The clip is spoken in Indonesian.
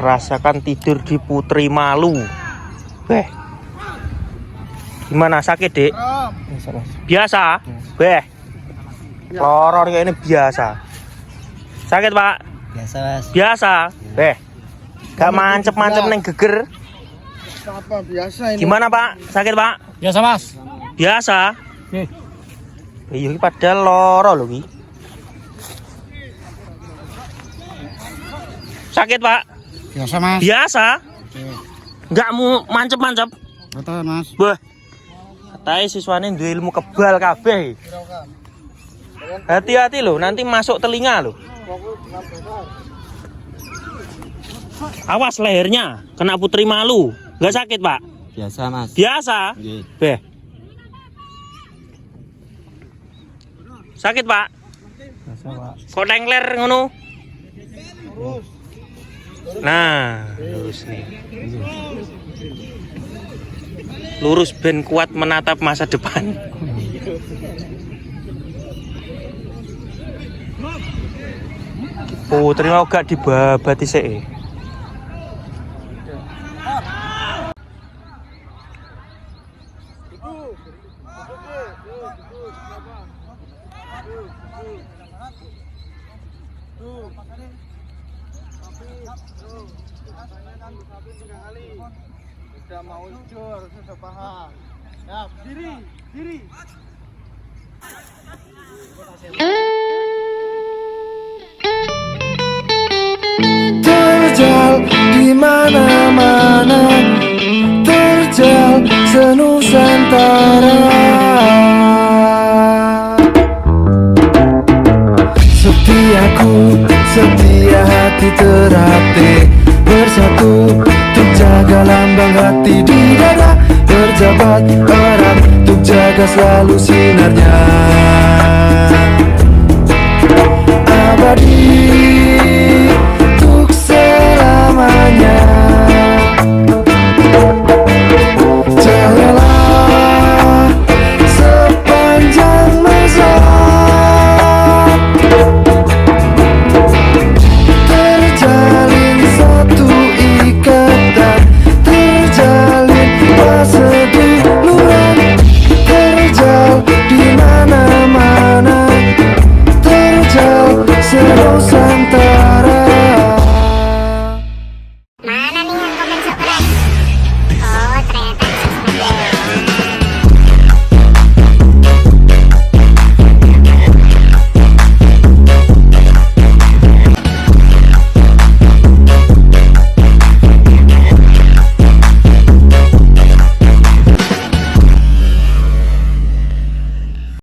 Rasakan tidur di Putri Malu. Beh, gimana, sakit dek? Biasa? Beh, loror kayak ini biasa. Sakit pak? Biasa mas. Biasa? Beh, gak mancep-mancep neng geger. Apa biasa ini? Gimana pak? Sakit pak? Biasa mas. Biasa? Iya, padahal loro loh ki. Sakit pak? Biasa mas. Biasa? Nggak mau mancep-mancep? Betul mas. Wah, katanya siswanya duwe ilmu kebal kabeh. Hati-hati loh, nanti masuk telinga loh. Awas lehernya, kena Putri Malu. Nggak sakit pak? Biasa mas. Biasa? Beh. Sakit pak? Biasa pak. Kok tengler ngono? Nah, lurus nih. Lurus ben kuat menatap masa depan. Putri mau gak dibabati sih. Sudah mau jujur, sudah paham. Ya, diri. Terjal di mana-mana, terjal senusantara. Setiaku, setia hati terhati, bersatu untuk jaga lambang hati di dada, berjabat erat untuk jaga selalu sinarnya abadi.